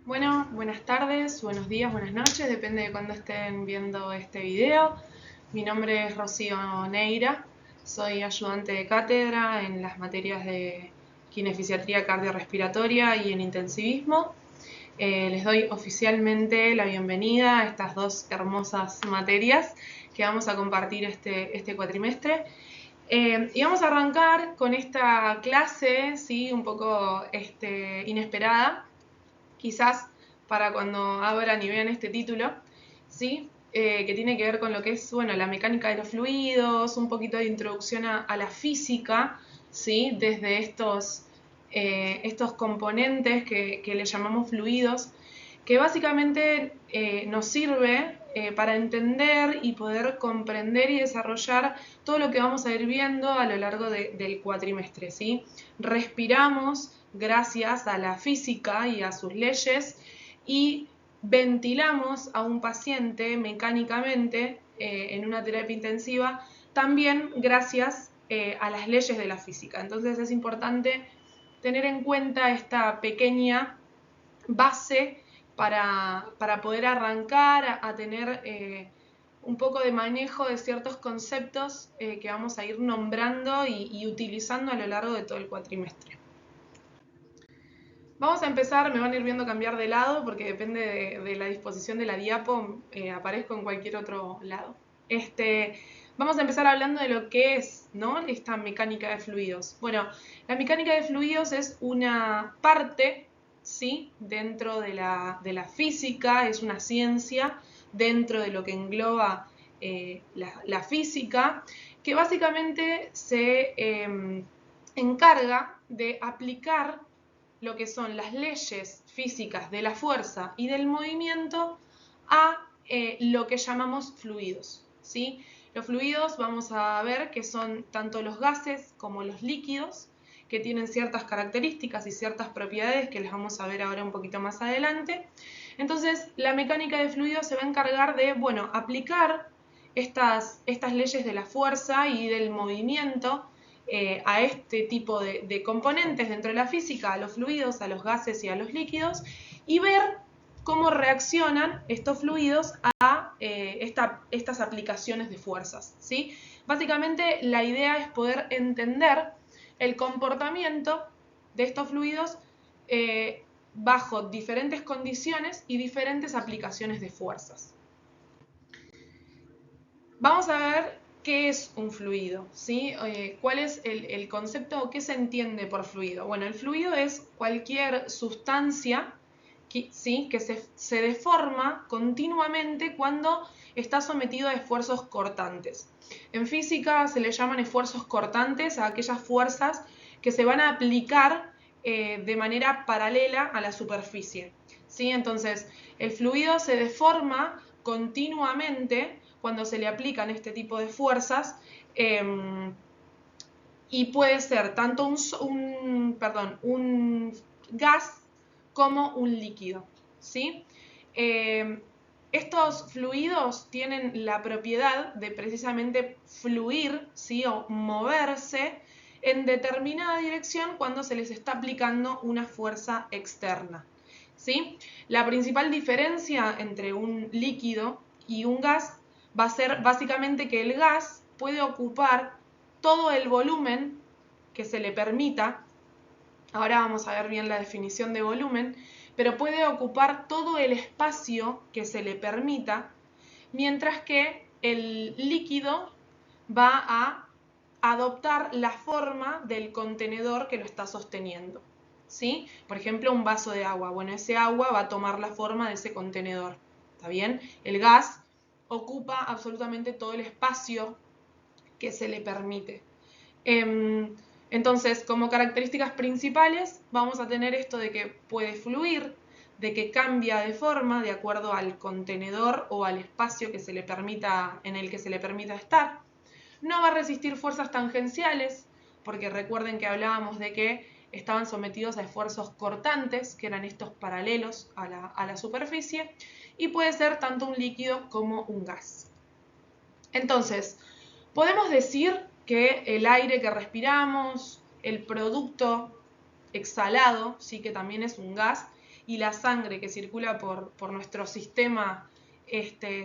Bueno, buenas tardes, buenos días, buenas noches, depende de cuándo estén viendo este video. Mi nombre es Rocío Neira, soy ayudante de cátedra en las materias de kinefisiatría cardiorrespiratoria y en intensivismo. Les doy oficialmente la bienvenida a estas dos hermosas materias que vamos a compartir este cuatrimestre. Y vamos a arrancar con esta clase, ¿sí? Un poco inesperada, quizás para cuando abran y vean este título, ¿sí? Que tiene que ver con lo que es, bueno, la mecánica de los fluidos, un poquito de introducción a la física, ¿sí? Desde estos componentes que le llamamos fluidos, que básicamente nos sirve para entender y poder comprender y desarrollar todo lo que vamos a ir viendo a lo largo del cuatrimestre, ¿sí? Respiramos gracias a la física y a sus leyes y ventilamos a un paciente mecánicamente en una terapia intensiva también gracias a las leyes de la física. Entonces es importante tener en cuenta esta pequeña base para poder arrancar a tener un poco de manejo de ciertos conceptos que vamos a ir nombrando y utilizando a lo largo de todo el cuatrimestre. Vamos a empezar, me van a ir viendo cambiar de lado porque depende de la disposición de la diapo, aparezco en cualquier otro lado. Vamos a empezar hablando de lo que es, ¿no?, esta mecánica de fluidos. Bueno, la mecánica de fluidos es una parte, ¿sí?, dentro de la física, es una ciencia dentro de lo que engloba la física, que básicamente se encarga de aplicar lo que son las leyes físicas de la fuerza y del movimiento a lo que llamamos fluidos, ¿sí? Los fluidos vamos a ver que son tanto los gases como los líquidos, que tienen ciertas características y ciertas propiedades que les vamos a ver ahora un poquito más adelante. Entonces, la mecánica de fluidos se va a encargar de, bueno, aplicar estas leyes de la fuerza y del movimiento a este tipo de componentes dentro de la física, a los fluidos, a los gases y a los líquidos, y ver cómo reaccionan estos fluidos a estas aplicaciones de fuerzas, ¿sí? Básicamente la idea es poder entender el comportamiento de estos fluidos bajo diferentes condiciones y diferentes aplicaciones de fuerzas. Vamos a ver qué es un fluido, ¿sí? ¿Cuál es el concepto o qué se entiende por fluido? Bueno, el fluido es cualquier sustancia, ¿sí?, que se deforma continuamente cuando está sometido a esfuerzos cortantes. En física se le llaman esfuerzos cortantes a aquellas fuerzas que se van a aplicar de manera paralela a la superficie, ¿sí? Entonces, el fluido se deforma continuamente cuando se le aplican este tipo de fuerzas y puede ser tanto un gas como un líquido, ¿sí? Estos fluidos tienen la propiedad de precisamente fluir, ¿sí?, o moverse en determinada dirección cuando se les está aplicando una fuerza externa, ¿sí? La principal diferencia entre un líquido y un gas va a ser básicamente que el gas puede ocupar todo el volumen que se le permita. Ahora vamos a ver bien la definición de volumen, pero puede ocupar todo el espacio que se le permita, mientras que el líquido va a adoptar la forma del contenedor que lo está sosteniendo, ¿sí? Por ejemplo, un vaso de agua. Bueno, ese agua va a tomar la forma de ese contenedor, ¿está bien? El gas ocupa absolutamente todo el espacio que se le permite. Entonces, como características principales, vamos a tener esto de que puede fluir, de que cambia de forma de acuerdo al contenedor o al espacio que se le permita, en el que se le permita estar. No va a resistir fuerzas tangenciales, porque recuerden que hablábamos de que estaban sometidos a esfuerzos cortantes, que eran estos paralelos a la superficie, y puede ser tanto un líquido como un gas. Entonces, podemos decir que el aire que respiramos, el producto exhalado, sí, que también es un gas, y la sangre que circula por nuestro sistema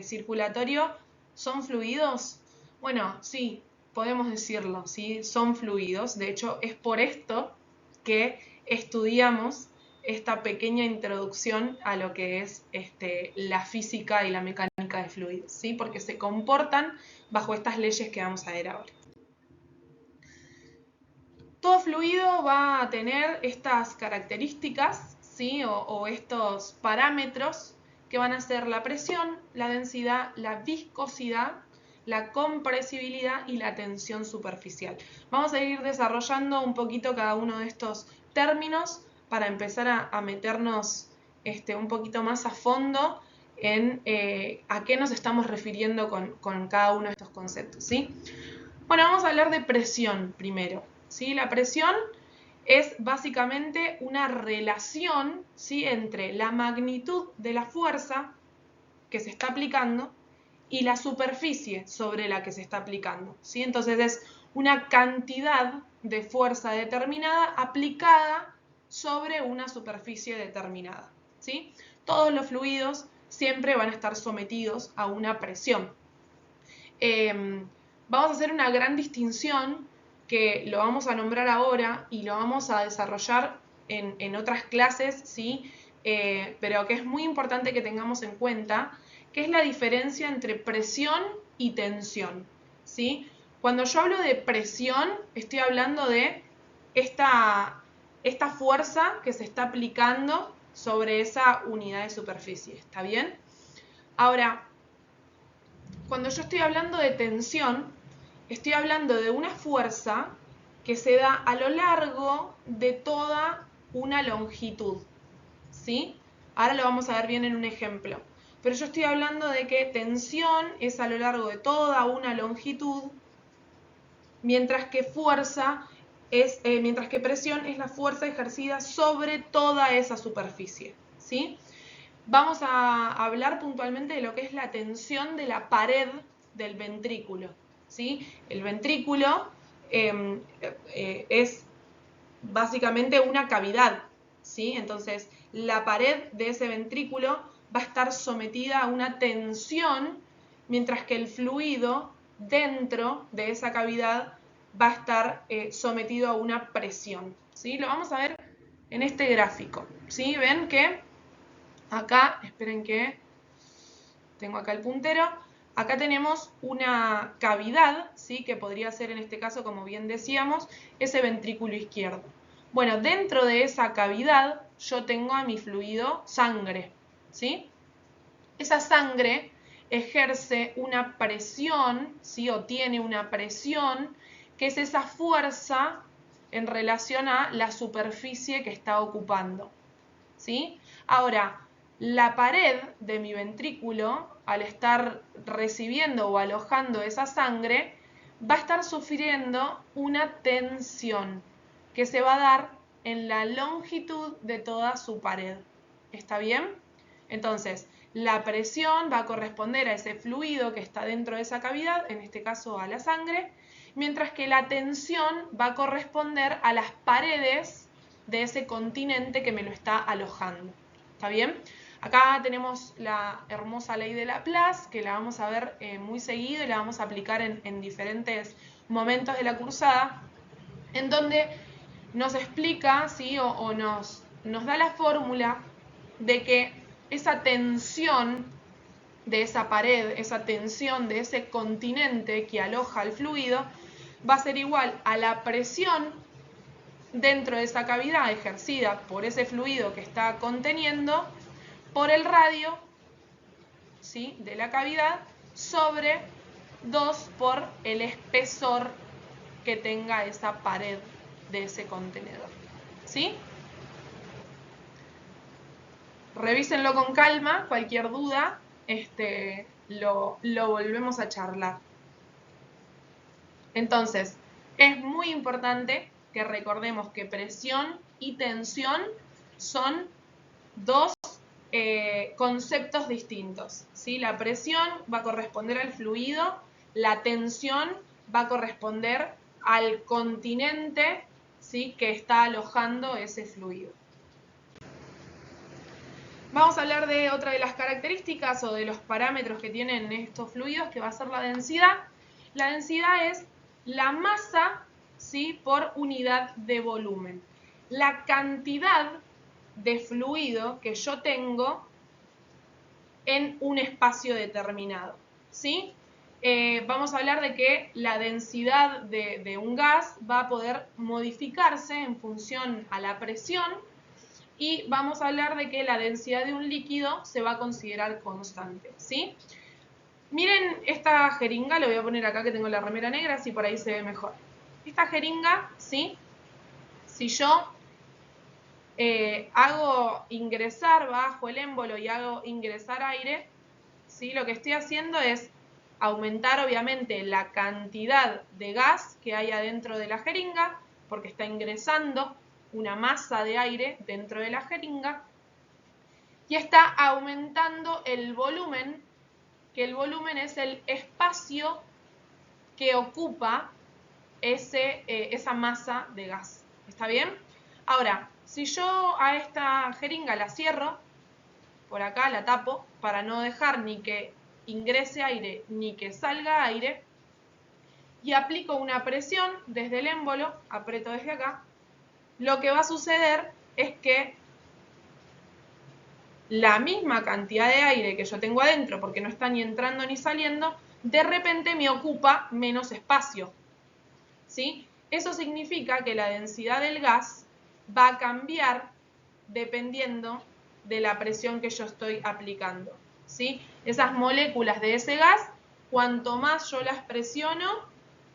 circulatorio son fluidos? Bueno, sí, podemos decirlo, ¿sí? Son fluidos. De hecho, es por esto que estudiamos esta pequeña introducción a lo que es la física y la mecánica de fluidos, ¿sí? Porque se comportan bajo estas leyes que vamos a ver ahora. Todo fluido va a tener estas características, ¿sí? o estos parámetros que van a ser la presión, la densidad, la viscosidad, la compresibilidad y la tensión superficial. Vamos a ir desarrollando un poquito cada uno de estos términos para empezar a meternos un poquito más a fondo en a qué nos estamos refiriendo con cada uno de estos conceptos, ¿sí? Bueno, vamos a hablar de presión primero, ¿sí? La presión es básicamente una relación, ¿sí? Entre la magnitud de la fuerza que se está aplicando y la superficie sobre la que se está aplicando, ¿sí? Entonces es una cantidad de fuerza determinada aplicada sobre una superficie determinada, ¿sí? Todos los fluidos siempre van a estar sometidos a una presión. Vamos a hacer una gran distinción que lo vamos a nombrar ahora y lo vamos a desarrollar en otras clases, ¿sí? Pero que es muy importante que tengamos en cuenta, que es la diferencia entre presión y tensión, ¿sí? Cuando yo hablo de presión, estoy hablando de esta fuerza que se está aplicando sobre esa unidad de superficie, ¿está bien? Ahora, cuando yo estoy hablando de tensión, estoy hablando de una fuerza que se da a lo largo de toda una longitud, ¿sí? Ahora lo vamos a ver bien en un ejemplo. Pero yo estoy hablando de que tensión es a lo largo de toda una longitud, mientras que mientras que presión es la fuerza ejercida sobre toda esa superficie, ¿sí? Vamos a hablar puntualmente de lo que es la tensión de la pared del ventrículo, ¿sí? El ventrículo es básicamente una cavidad, ¿sí? Entonces, la pared de ese ventrículo va a estar sometida a una tensión, mientras que el fluido dentro de esa cavidad va a estar sometido a una presión, ¿sí? Lo vamos a ver en este gráfico, ¿sí? Ven que acá, esperen que tengo acá el puntero, acá tenemos una cavidad, ¿sí? Que podría ser en este caso, como bien decíamos, ese ventrículo izquierdo. Bueno, dentro de esa cavidad yo tengo a mi fluido sangre, ¿sí? Esa sangre ejerce una presión, ¿sí? O tiene una presión, que es esa fuerza en relación a la superficie que está ocupando, ¿sí? Ahora, la pared de mi ventrículo, al estar recibiendo o alojando esa sangre, va a estar sufriendo una tensión que se va a dar en la longitud de toda su pared. ¿Está bien? Entonces, la presión va a corresponder a ese fluido que está dentro de esa cavidad, en este caso a la sangre, mientras que la tensión va a corresponder a las paredes de ese continente que me lo está alojando. ¿Está bien? Acá tenemos la hermosa ley de Laplace, que la vamos a ver muy seguido y la vamos a aplicar en diferentes momentos de la cursada, en donde nos explica, ¿sí? o nos da la fórmula de que esa tensión de esa pared, esa tensión de ese continente que aloja el fluido, va a ser igual a la presión dentro de esa cavidad ejercida por ese fluido que está conteniendo por el radio, ¿sí? De la cavidad sobre 2 por el espesor que tenga esa pared de ese contenedor, ¿sí? Revísenlo con calma, cualquier duda lo volvemos a charlar. Entonces, es muy importante que recordemos que presión y tensión son dos conceptos distintos, ¿sí? La presión va a corresponder al fluido, la tensión va a corresponder al continente, ¿sí? Que está alojando ese fluido. Vamos a hablar de otra de las características o de los parámetros que tienen estos fluidos, que va a ser la densidad. La densidad es la masa, ¿sí?, por unidad de volumen. La cantidad de fluido que yo tengo en un espacio determinado, ¿sí? Vamos a hablar de que la densidad de un gas va a poder modificarse en función a la presión, y vamos a hablar de que la densidad de un líquido se va a considerar constante, ¿sí? Miren esta jeringa, lo voy a poner acá que tengo la remera negra, así por ahí se ve mejor. Esta jeringa, ¿sí?, si yo hago ingresar, bajo el émbolo y hago ingresar aire, ¿sí?, lo que estoy haciendo es aumentar obviamente la cantidad de gas que hay adentro de la jeringa, porque está ingresando una masa de aire dentro de la jeringa, y está aumentando el volumen, que el volumen es el espacio que ocupa esa masa de gas. ¿Está bien? Ahora, si yo a esta jeringa la cierro, por acá la tapo, para no dejar ni que ingrese aire ni que salga aire, y aplico una presión desde el émbolo, aprieto desde acá, lo que va a suceder es que la misma cantidad de aire que yo tengo adentro, porque no está ni entrando ni saliendo, de repente me ocupa menos espacio, ¿sí? Eso significa que la densidad del gas va a cambiar dependiendo de la presión que yo estoy aplicando, ¿sí? Esas moléculas de ese gas, cuanto más yo las presiono,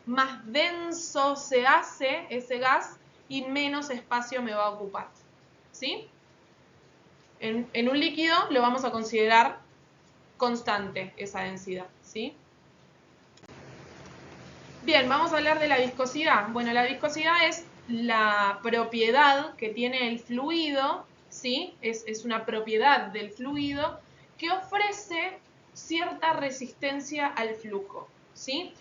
más denso se hace ese gas y menos espacio me va a ocupar, ¿sí? En un líquido lo vamos a considerar constante esa densidad, ¿sí? Bien, vamos a hablar de la viscosidad. Bueno, la viscosidad es la propiedad que tiene el fluido, ¿sí? Es una propiedad del fluido que ofrece cierta resistencia al flujo, ¿sí?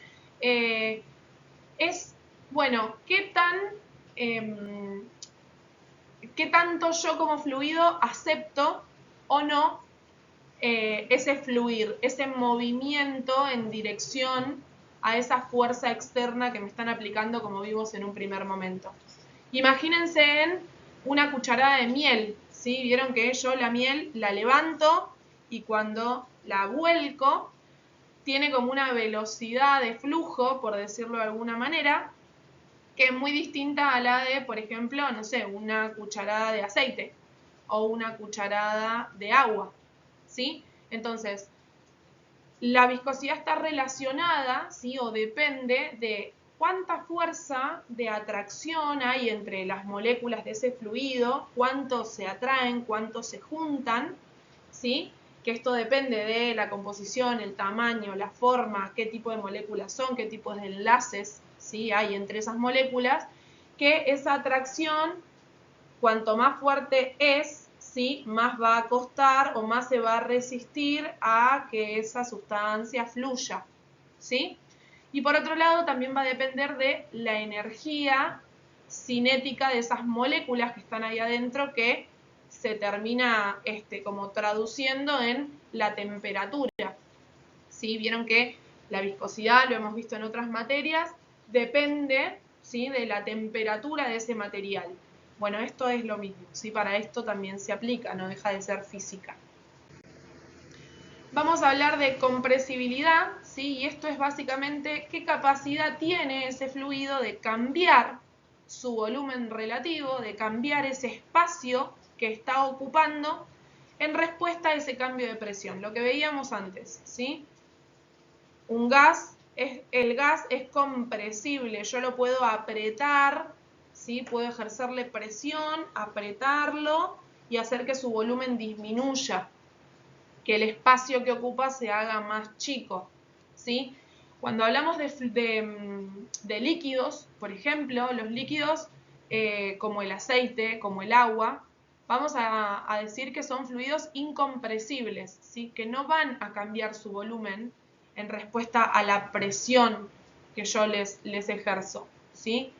Bueno, qué tanto yo como fluido acepto o no ese fluir, ese movimiento en dirección a esa fuerza externa que me están aplicando, como vimos en un primer momento. Imagínense en una cucharada de miel, ¿sí? Vieron que yo la miel la levanto y cuando la vuelco tiene como una velocidad de flujo, por decirlo de alguna manera, que es muy distinta a la de, por ejemplo, no sé, una cucharada de aceite o una cucharada de agua, ¿sí? Entonces, la viscosidad está relacionada, ¿sí?, o depende de cuánta fuerza de atracción hay entre las moléculas de ese fluido, cuánto se atraen, cuánto se juntan, ¿sí? Que esto depende de la composición, el tamaño, la forma, qué tipo de moléculas son, qué tipos de enlaces, ¿sí?, hay entre esas moléculas, que esa atracción, cuanto más fuerte es, ¿sí?, más va a costar o más se va a resistir a que esa sustancia fluya, ¿sí? Y por otro lado también va a depender de la energía cinética de esas moléculas que están ahí adentro, que se termina como traduciendo en la temperatura, ¿sí? Vieron que la viscosidad, lo hemos visto en otras materias, depende, ¿sí?, de la temperatura de ese material. Bueno, esto es lo mismo, ¿sí? Para esto también se aplica, no deja de ser física. Vamos a hablar de compresibilidad, ¿sí? Y esto es básicamente qué capacidad tiene ese fluido de cambiar su volumen relativo, de cambiar ese espacio que está ocupando en respuesta a ese cambio de presión, lo que veíamos antes, ¿sí? El gas es compresible, yo lo puedo apretar, ¿sí? Puedo ejercerle presión, apretarlo y hacer que su volumen disminuya, que el espacio que ocupa se haga más chico, ¿sí? Cuando hablamos de líquidos, por ejemplo, los líquidos como el aceite, como el agua, vamos a decir que son fluidos incompresibles, ¿sí? Que no van a cambiar su volumen en respuesta a la presión que yo les ejerzo, ¿sí?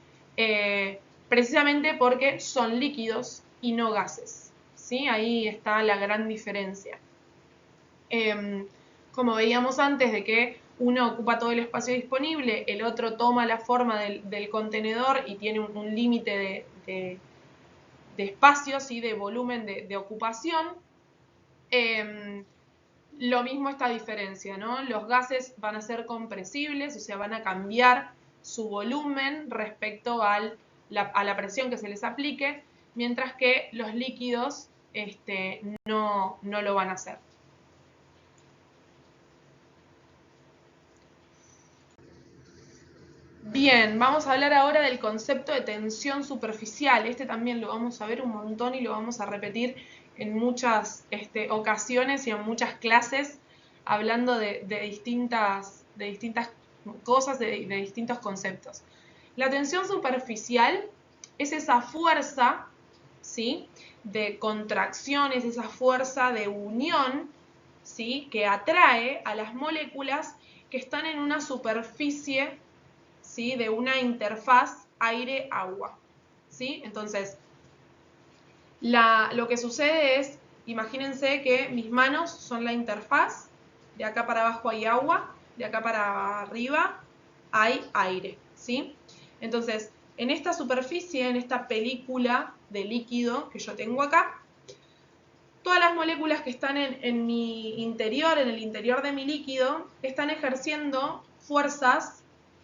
Precisamente porque son líquidos y no gases, ¿sí? Ahí está la gran diferencia. Como veíamos antes, de que uno ocupa todo el espacio disponible, el otro toma la forma del contenedor y tiene un límite de espacio, ¿sí? De volumen de ocupación. Lo mismo esta diferencia, ¿no? Los gases van a ser compresibles, o sea, van a cambiar su volumen respecto a la presión que se les aplique, mientras que los líquidos no lo van a hacer. Bien, vamos a hablar ahora del concepto de tensión superficial. Este también lo vamos a ver un montón y lo vamos a repetir en muchas ocasiones y en muchas clases, hablando de distintas cosas, de distintos conceptos. La tensión superficial es esa fuerza, ¿sí?, de contracción, es esa fuerza de unión, ¿sí?, que atrae a las moléculas que están en una superficie, ¿sí?, de una interfaz aire-agua, ¿sí? Entonces, lo que sucede es, imagínense que mis manos son la interfaz, de acá para abajo hay agua, de acá para arriba hay aire, ¿sí? Entonces, en esta superficie, en esta película de líquido que yo tengo acá, todas las moléculas que están en mi interior, en el interior de mi líquido, están ejerciendo fuerzas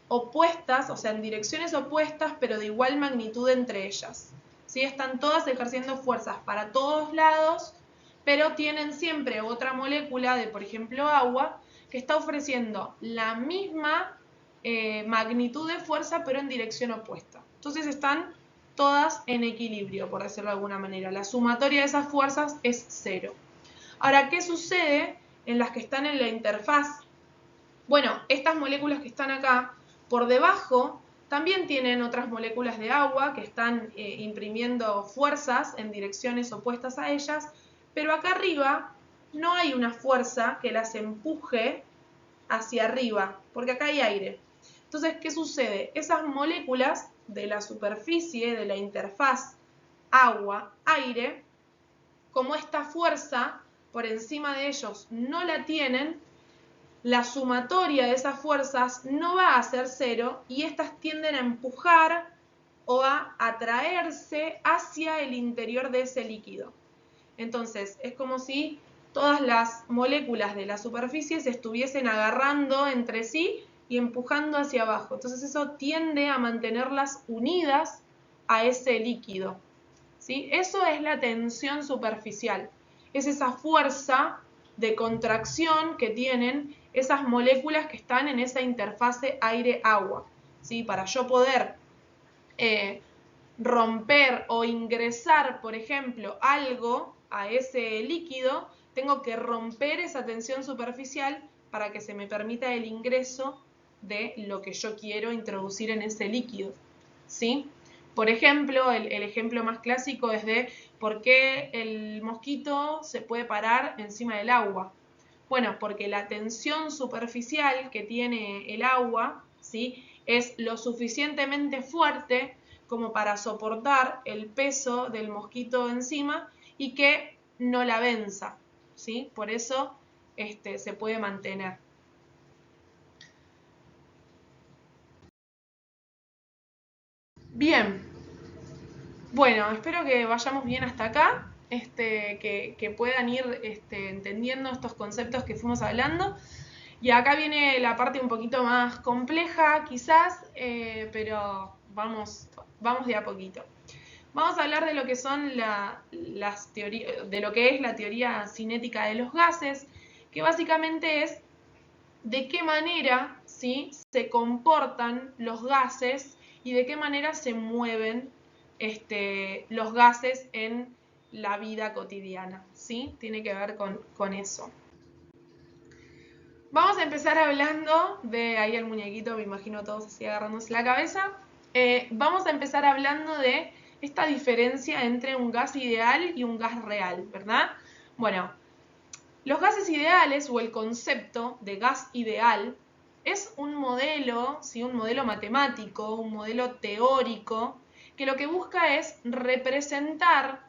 opuestas, o sea, en direcciones opuestas, pero de igual magnitud entre ellas. ¿Sí? Están todas ejerciendo fuerzas para todos lados, pero tienen siempre otra molécula de, por ejemplo, agua, que está ofreciendo la misma magnitud de fuerza, pero en dirección opuesta. Entonces están todas en equilibrio, por decirlo de alguna manera. La sumatoria de esas fuerzas es 0. Ahora, ¿qué sucede en las que están en la interfaz? Bueno, estas moléculas que están acá, por debajo, también tienen otras moléculas de agua que están imprimiendo fuerzas en direcciones opuestas a ellas, pero acá arriba no hay una fuerza que las empuje hacia arriba, porque acá hay aire. Entonces, ¿qué sucede? Esas moléculas de la superficie, de la interfaz agua-aire, como esta fuerza por encima de ellos no la tienen, la sumatoria de esas fuerzas no va a ser 0 y estas tienden a empujar o a atraerse hacia el interior de ese líquido. Entonces, es como si todas las moléculas de la superficie se estuviesen agarrando entre sí y empujando hacia abajo. Entonces eso tiende a mantenerlas unidas a ese líquido, ¿sí? Eso es la tensión superficial. Es esa fuerza de contracción que tienen esas moléculas que están en esa interfase aire-agua, ¿sí? Para yo poder romper o ingresar, por ejemplo, algo a ese líquido, tengo que romper esa tensión superficial para que se me permita el ingreso de lo que yo quiero introducir en ese líquido, ¿sí? Por ejemplo, el ejemplo más clásico es de por qué el mosquito se puede parar encima del agua. Bueno, porque la tensión superficial que tiene el agua, ¿sí?, es lo suficientemente fuerte como para soportar el peso del mosquito encima y que no la venza, ¿sí? Por eso se puede mantener. Bien, bueno, espero que vayamos bien hasta acá, que puedan ir entendiendo estos conceptos que fuimos hablando. Y acá viene la parte un poquito más compleja, quizás, pero vamos de a poquito. Vamos a hablar de lo que son las teorías, de lo que es la teoría cinética de los gases, que básicamente es de qué manera, ¿sí?, se comportan los gases y de qué manera se mueven los gases en la vida cotidiana, ¿sí? Tiene que ver con eso. Vamos a empezar hablando de, ahí el muñequito, me imagino todos así agarrándose la cabeza. Vamos a empezar hablando de esta diferencia entre un gas ideal y un gas real, ¿verdad? Bueno, los gases ideales o el concepto de gas ideal es un modelo, ¿sí?, un modelo matemático, un modelo teórico, que lo que busca es representar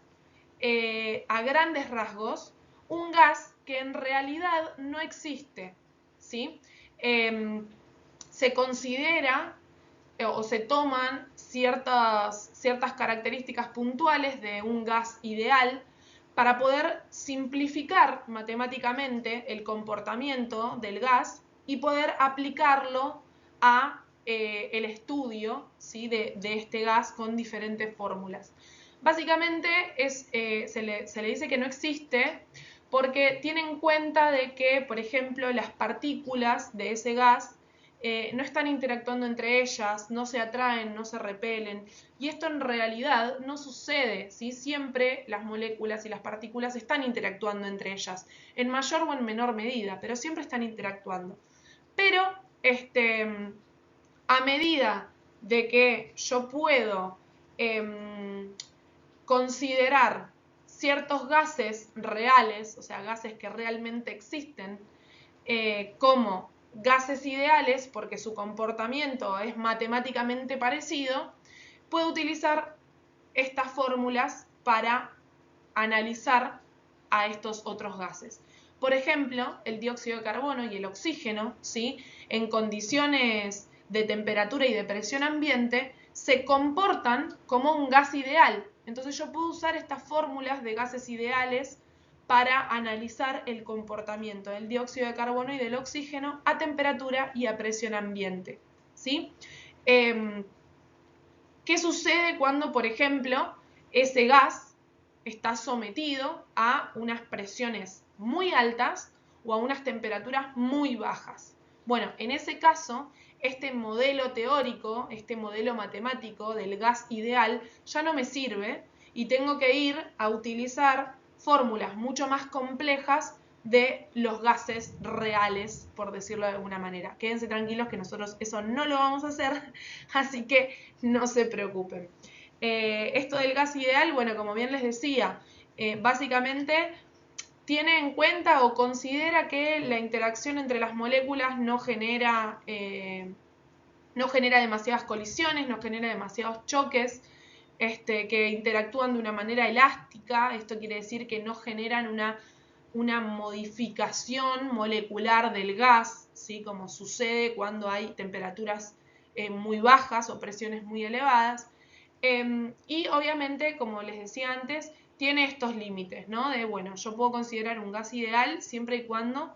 a grandes rasgos, un gas que en realidad no existe, ¿sí? Se considera o se toman ciertas características puntuales de un gas ideal para poder simplificar matemáticamente el comportamiento del gas y poder aplicarlo a el estudio, ¿sí?, de este gas con diferentes fórmulas. Básicamente se le dice que no existe porque tiene en cuenta de que, por ejemplo, las partículas de ese gas no están interactuando entre ellas, no se atraen, no se repelen. Y esto en realidad no sucede, ¿sí? Siempre las moléculas y las partículas están interactuando entre ellas, en mayor o en menor medida, pero siempre están interactuando. Pero a medida de que yo puedo considerar ciertos gases reales, o sea, gases que realmente existen, como gases ideales, porque su comportamiento es matemáticamente parecido, puedo utilizar estas fórmulas para analizar a estos otros gases. Por ejemplo, el dióxido de carbono y el oxígeno, ¿sí?, en condiciones de temperatura y de presión ambiente, se comportan como un gas ideal. Entonces yo puedo usar estas fórmulas de gases ideales para analizar el comportamiento del dióxido de carbono y del oxígeno a temperatura y a presión ambiente, ¿sí? ¿Qué sucede cuando, por ejemplo, ese gas está sometido a unas presiones muy altas o a unas temperaturas muy bajas? Bueno, en ese caso, este modelo teórico, este modelo matemático del gas ideal ya no me sirve y tengo que ir a utilizar fórmulas mucho más complejas de los gases reales, por decirlo de alguna manera. Quédense tranquilos que nosotros eso no lo vamos a hacer, así que no se preocupen. Esto del gas ideal, bueno, como bien les decía, básicamente tiene en cuenta o considera que la interacción entre las moléculas no genera demasiadas colisiones, no genera demasiados choques, que interactúan de una manera elástica. Esto quiere decir que no generan una modificación molecular del gas, ¿sí?, como sucede cuando hay temperaturas muy bajas o presiones muy elevadas. Y obviamente, como les decía antes, tiene estos límites, ¿no? De, bueno, yo puedo considerar un gas ideal siempre y cuando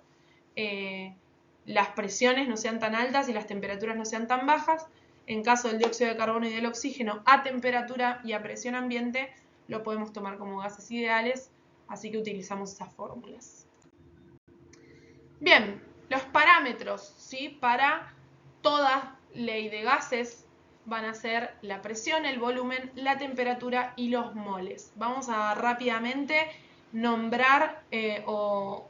las presiones no sean tan altas y las temperaturas no sean tan bajas. En caso del dióxido de carbono y del oxígeno, a temperatura y a presión ambiente, lo podemos tomar como gases ideales, así que utilizamos esas fórmulas. Bien, los parámetros, ¿sí?, para toda ley de gases van a ser la presión, el volumen, la temperatura y los moles. Vamos a rápidamente nombrar o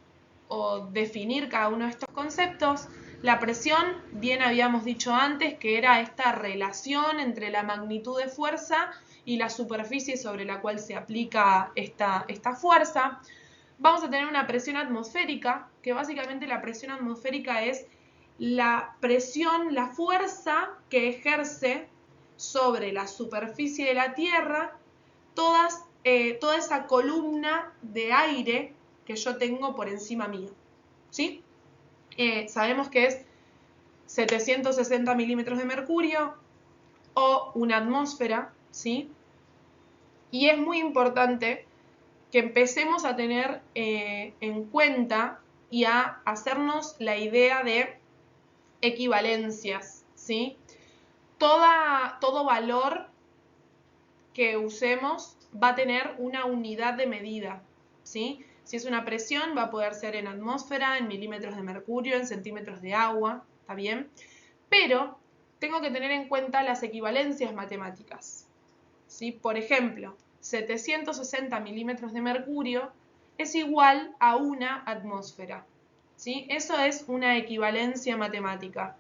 definir cada uno de estos conceptos. La presión, bien habíamos dicho antes que era esta relación entre la magnitud de fuerza y la superficie sobre la cual se aplica esta fuerza. Vamos a tener una presión atmosférica, que básicamente la presión atmosférica es la presión, la fuerza que ejerce sobre la superficie de la Tierra toda esa columna de aire que yo tengo por encima mío, ¿sí? Sabemos que es 760 milímetros de mercurio o una atmósfera, ¿sí? Y es muy importante que empecemos a tener en cuenta y a hacernos la idea de equivalencias, ¿sí? Todo valor que usemos va a tener una unidad de medida, ¿sí? Si es una presión, va a poder ser en atmósfera, en milímetros de mercurio, en centímetros de agua, ¿está bien? Pero tengo que tener en cuenta las equivalencias matemáticas, ¿sí? Por ejemplo, 760 milímetros de mercurio es igual a una atmósfera, ¿sí? Eso es una equivalencia matemática.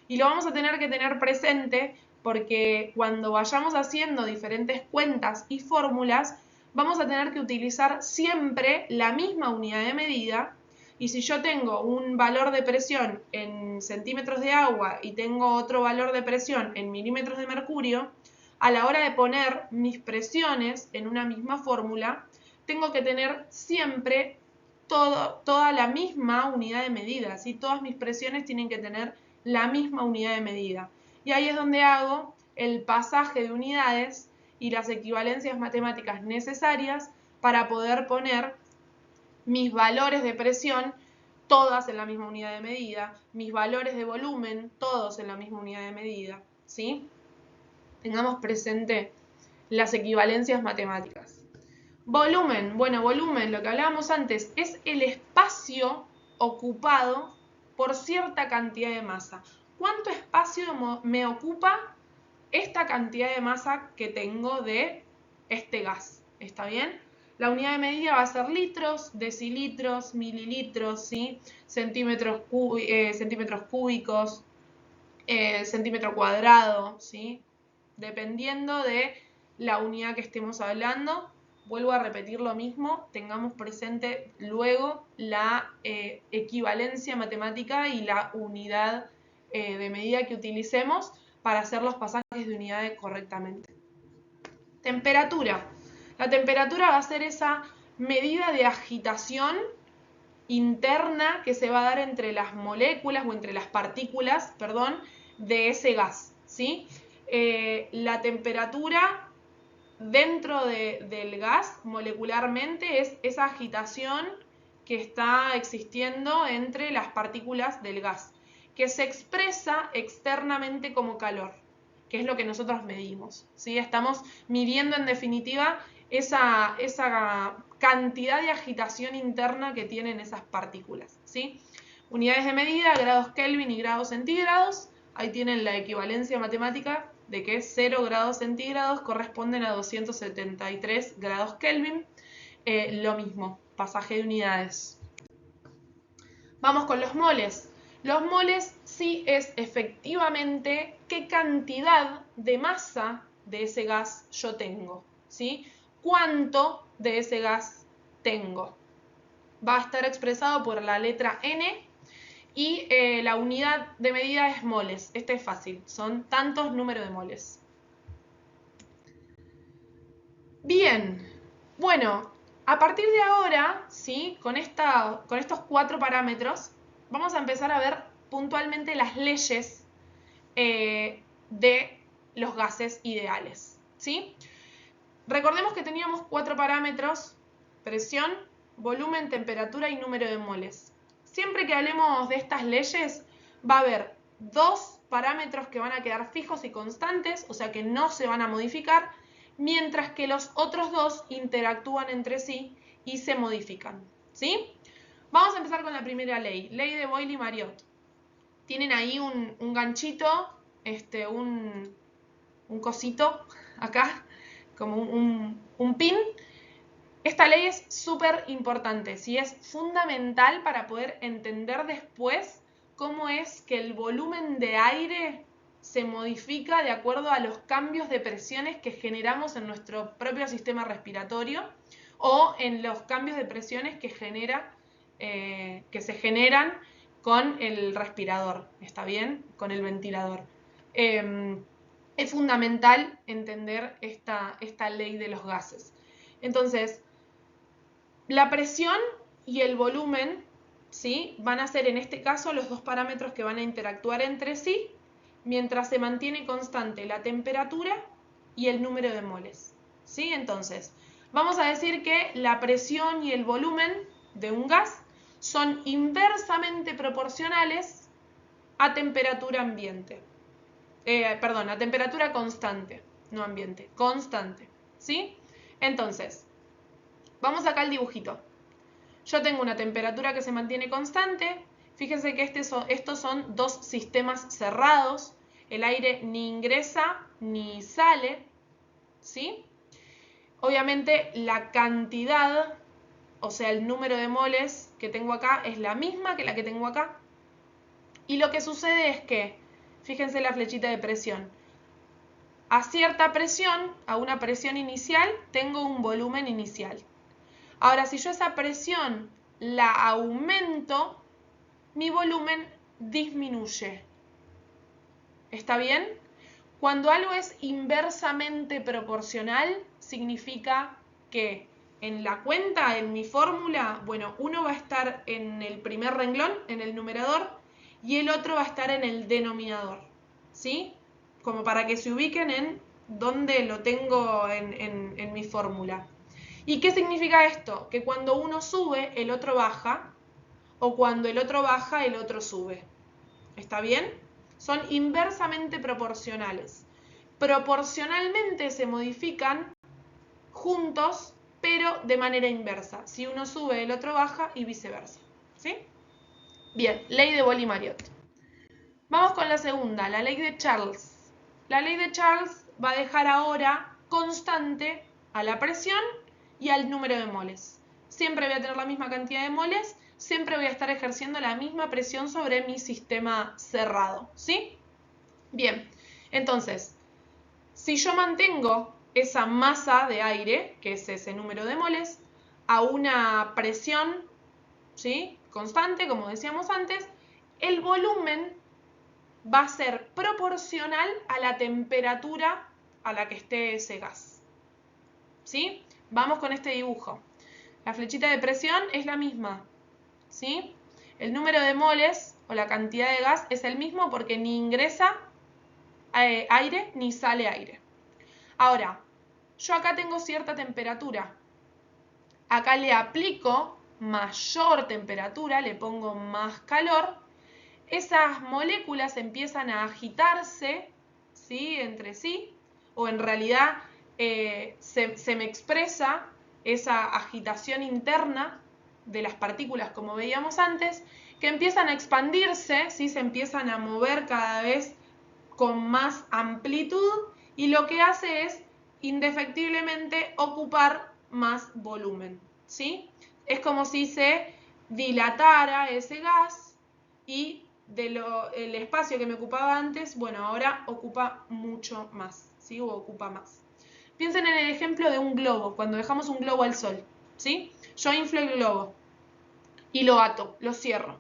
Y lo vamos a tener que tener presente porque cuando vayamos haciendo diferentes cuentas y fórmulas, vamos a tener que utilizar siempre la misma unidad de medida. Y si yo tengo un valor de presión en centímetros de agua y tengo otro valor de presión en milímetros de mercurio, a la hora de poner mis presiones en una misma fórmula, tengo que tener siempre toda la misma unidad de medida, ¿sí? Todas mis presiones tienen que tener la misma unidad de medida. Y ahí es donde hago el pasaje de unidades y las equivalencias matemáticas necesarias para poder poner mis valores de presión todas en la misma unidad de medida, mis valores de volumen todos en la misma unidad de medida, ¿sí? Tengamos presente las equivalencias matemáticas. Volumen, bueno, volumen, lo que hablábamos antes, es el espacio ocupado por cierta cantidad de masa. ¿Cuánto espacio me ocupa esta cantidad de masa que tengo de este gas? ¿Está bien? La unidad de medida va a ser litros, decilitros, mililitros, ¿sí? Centímetros cúbicos, centímetro cuadrado, ¿sí? Dependiendo de la unidad que estemos hablando. Vuelvo a repetir lo mismo, tengamos presente luego la equivalencia matemática y la unidad de medida que utilicemos para hacer los pasajes de unidades correctamente. Temperatura. La temperatura va a ser esa medida de agitación interna que se va a dar entre las moléculas o entre las partículas, perdón, de ese gas, ¿sí? La temperatura dentro del gas molecularmente es esa agitación que está existiendo entre las partículas del gas, que se expresa externamente como calor, que es lo que nosotros medimos, ¿sí? Estamos midiendo en definitiva esa cantidad de agitación interna que tienen esas partículas, ¿sí? Unidades de medida, grados Kelvin y grados centígrados. Ahí tienen la equivalencia matemática de que 0 grados centígrados corresponden a 273 grados Kelvin. Lo mismo, pasaje de unidades. Vamos con los moles. Los moles sí es efectivamente qué cantidad de masa de ese gas yo tengo, ¿sí? ¿Cuánto de ese gas tengo? Va a estar expresado por la letra N y la unidad de medida es moles. Este es fácil, son tantos números de moles. Bien, bueno, a partir de ahora, ¿sí? Con estos 4 parámetros, vamos a empezar a ver puntualmente las leyes de los gases ideales, ¿sí? Recordemos que teníamos 4 parámetros: presión, volumen, temperatura y número de moles. Siempre que hablemos de estas leyes, va a haber 2 parámetros que van a quedar fijos y constantes, o sea que no se van a modificar, mientras que los otros 2 interactúan entre sí y se modifican, ¿sí? Vamos a empezar con la primera ley, ley de Boyle-Mariotte. Tienen ahí un ganchito, un cosito acá, como un pin. Esta ley es súper importante, ¿sí? Es fundamental para poder entender después cómo es que el volumen de aire se modifica de acuerdo a los cambios de presiones que generamos en nuestro propio sistema respiratorio o en los cambios de presiones que se generan con el respirador, ¿está bien? Con el ventilador. Es fundamental entender esta ley de los gases. Entonces, la presión y el volumen, ¿sí? Van a ser en este caso los 2 parámetros que van a interactuar entre sí, mientras se mantiene constante la temperatura y el número de moles, ¿sí? Entonces, vamos a decir que la presión y el volumen de un gas son inversamente proporcionales a temperatura ambiente. A temperatura constante, no ambiente, constante, ¿sí? Entonces, vamos acá al dibujito. Yo tengo una temperatura que se mantiene constante. Fíjense que estos son 2 sistemas cerrados. El aire ni ingresa ni sale, ¿sí? Obviamente la cantidad, o sea, el número de moles que tengo acá es la misma que la que tengo acá. Y lo que sucede es que, fíjense la flechita de presión. A cierta presión, a una presión inicial, tengo un volumen inicial. Ahora, si yo esa presión la aumento, mi volumen disminuye. ¿Está bien? Cuando algo es inversamente proporcional, significa que en la cuenta, en mi fórmula, bueno, uno va a estar en el primer renglón, en el numerador, y el otro va a estar en el denominador, ¿sí? Como para que se ubiquen en dónde lo tengo en mi fórmula. ¿Y qué significa esto? Que cuando uno sube, el otro baja, o cuando el otro baja, el otro sube. ¿Está bien? Son inversamente proporcionales. Proporcionalmente se modifican juntos, pero de manera inversa. Si uno sube, el otro baja y viceversa. ¿Sí? Bien, ley de Boole-Mariotte. Vamos con la segunda, la ley de Charles. La ley de Charles va a dejar ahora constante a la presión y al número de moles. Siempre voy a tener la misma cantidad de moles, siempre voy a estar ejerciendo la misma presión sobre mi sistema cerrado. ¿Sí? Bien, entonces, si yo mantengo esa masa de aire, que es ese número de moles, a una presión, ¿sí?, constante, como decíamos antes, el volumen va a ser proporcional a la temperatura a la que esté ese gas. ¿Sí? Vamos con este dibujo. La flechita de presión es la misma, ¿sí? El número de moles o la cantidad de gas es el mismo porque ni ingresa aire ni sale aire. Ahora, yo acá tengo cierta temperatura. Acá le aplico mayor temperatura, le pongo más calor. Esas moléculas empiezan a agitarse, ¿sí?, entre sí, o en realidad se me expresa esa agitación interna de las partículas, como veíamos antes, que empiezan a expandirse, ¿sí?, se empiezan a mover cada vez con más amplitud y lo que hace es indefectiblemente ocupar más volumen, ¿sí? Es como si se dilatara ese gas y el espacio que me ocupaba antes, bueno, ahora ocupa mucho más, ¿sí? O ocupa más. Piensen en el ejemplo de un globo, cuando dejamos un globo al sol, ¿sí? Yo inflo el globo y lo ato, lo cierro.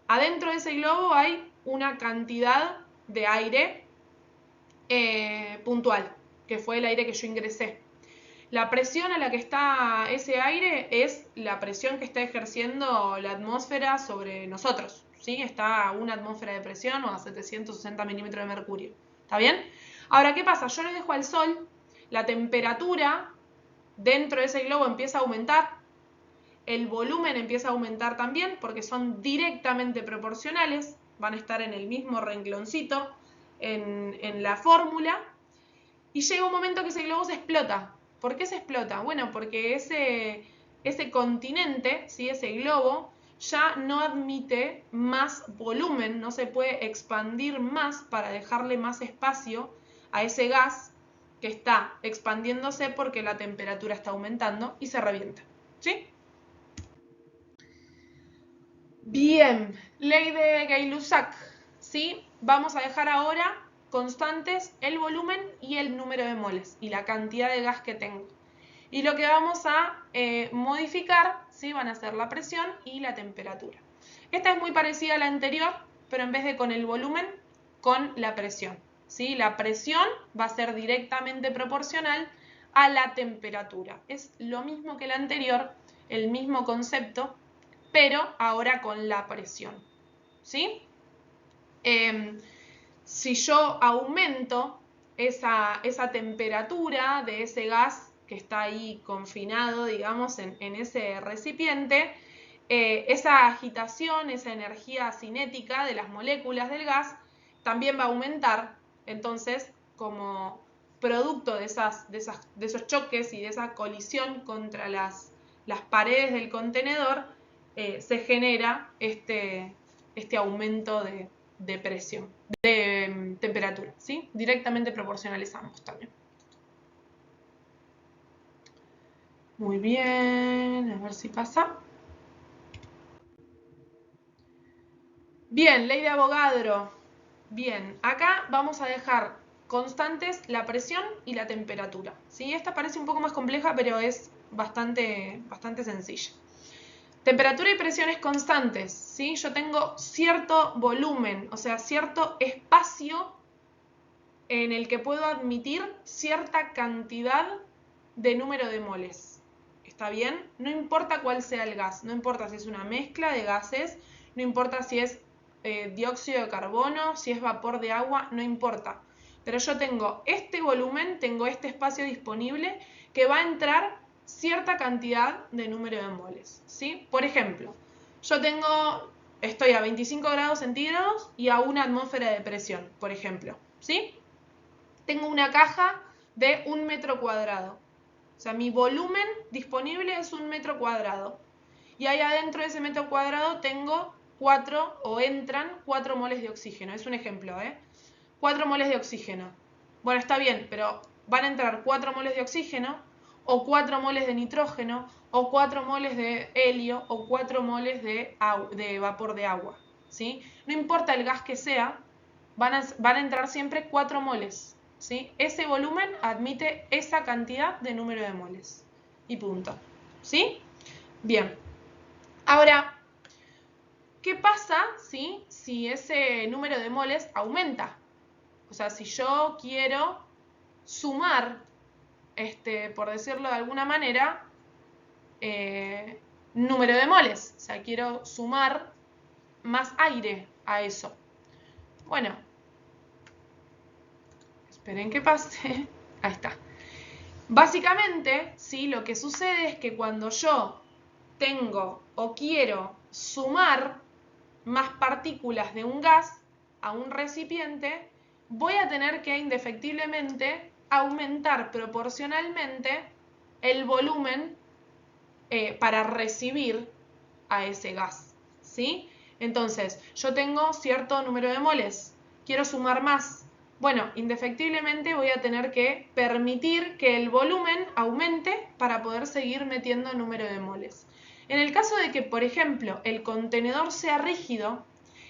Adentro de ese globo hay una cantidad de aire puntual, que fue el aire que yo ingresé. La presión a la que está ese aire es la presión que está ejerciendo la atmósfera sobre nosotros, ¿sí? Está a una atmósfera de presión o a 760 milímetros de mercurio. ¿Está bien? Ahora, ¿qué pasa? Yo lo dejo al sol, la temperatura dentro de ese globo empieza a aumentar, el volumen empieza a aumentar también porque son directamente proporcionales, van a estar en el mismo rengloncito en la fórmula, y llega un momento que ese globo se explota. ¿Por qué se explota? Bueno, porque ese continente, ¿sí?, ese globo, ya no admite más volumen, no se puede expandir más para dejarle más espacio a ese gas que está expandiéndose porque la temperatura está aumentando y se revienta. ¿Sí? Bien, ley de Gay-Lussac, ¿sí? Vamos a dejar ahora constantes el volumen y el número de moles y la cantidad de gas que tengo. Y lo que vamos a modificar, ¿sí?, van a ser la presión y la temperatura. Esta es muy parecida a la anterior, pero en vez de con el volumen, con la presión, ¿sí? La presión va a ser directamente proporcional a la temperatura. Es lo mismo que la anterior, el mismo concepto, pero ahora con la presión, ¿sí? Si yo aumento esa temperatura de ese gas que está ahí confinado, digamos, en ese recipiente, esa agitación, esa energía cinética de las moléculas del gas también va a aumentar. Entonces, como producto de esos choques y de esa colisión contra las paredes del contenedor, se genera este aumento de presión, de temperatura, ¿sí? Directamente proporcionales ambos también. Muy bien, a ver si pasa. Bien, ley de Avogadro. Bien, acá vamos a dejar constantes la presión y la temperatura, ¿sí? Esta parece un poco más compleja, pero es bastante sencilla. Temperatura y presiones constantes, ¿sí? Yo tengo cierto volumen, o sea, cierto espacio en el que puedo admitir cierta cantidad de número de moles. ¿está bien? No importa cuál sea el gas, no importa si es una mezcla de gases, no importa si es dióxido de carbono, si es vapor de agua, no importa. Pero yo tengo este volumen, tengo este espacio disponible que va a entrar cierta cantidad de número de moles, ¿sí? Por ejemplo, estoy a 25 grados centígrados y a una atmósfera de presión, por ejemplo, ¿sí? Tengo una caja de 1 metro cuadrado. O sea, mi volumen disponible es 1 metro cuadrado. Y ahí adentro de ese metro cuadrado entran 4 moles de oxígeno. Es un ejemplo, ¿eh? 4 moles de oxígeno. Bueno, está bien, pero van a entrar 4 moles de oxígeno, o 4 moles de nitrógeno, o 4 moles de helio, o 4 moles de vapor de agua, ¿sí? No importa el gas que sea, van a entrar siempre 4 moles, ¿sí? Ese volumen admite esa cantidad de número de moles. Y punto, ¿sí? Bien. Ahora, ¿qué pasa si ese número de moles aumenta? O sea, si yo quiero sumar, por decirlo de alguna manera, número de moles. O sea, quiero sumar más aire a eso. Bueno, esperen que pase. Ahí está. Básicamente, ¿sí? Lo que sucede es que cuando yo tengo o quiero sumar más partículas de un gas a un recipiente, voy a tener que indefectiblemente aumentar proporcionalmente el volumen para recibir a ese gas, ¿sí? Entonces, yo tengo cierto número de moles, quiero sumar más. Bueno, indefectiblemente voy a tener que permitir que el volumen aumente para poder seguir metiendo número de moles. En el caso de que, por ejemplo, el contenedor sea rígido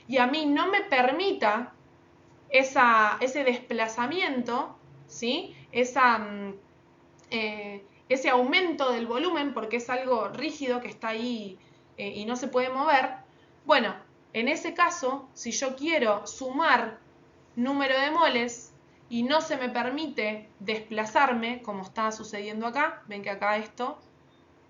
y a mí no me permita ese desplazamiento, ¿sí? Ese aumento del volumen, porque es algo rígido que está ahí y no se puede mover, bueno, en ese caso, si yo quiero sumar número de moles y no se me permite desplazarme, como está sucediendo acá, ven que acá esto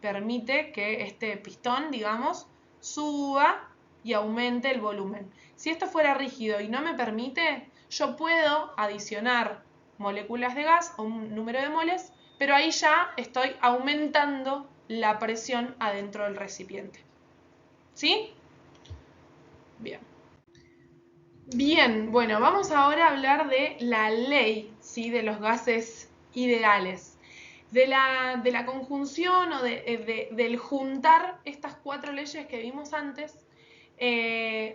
permite que este pistón, digamos, suba y aumente el volumen. Si esto fuera rígido y no me permite, yo puedo adicionar moléculas de gas o un número de moles, pero ahí ya estoy aumentando la presión adentro del recipiente. ¿Sí? Bien. Bien, bueno, vamos ahora a hablar de la ley, ¿sí? De los gases ideales. De la conjunción o del juntar estas 4 leyes que vimos antes,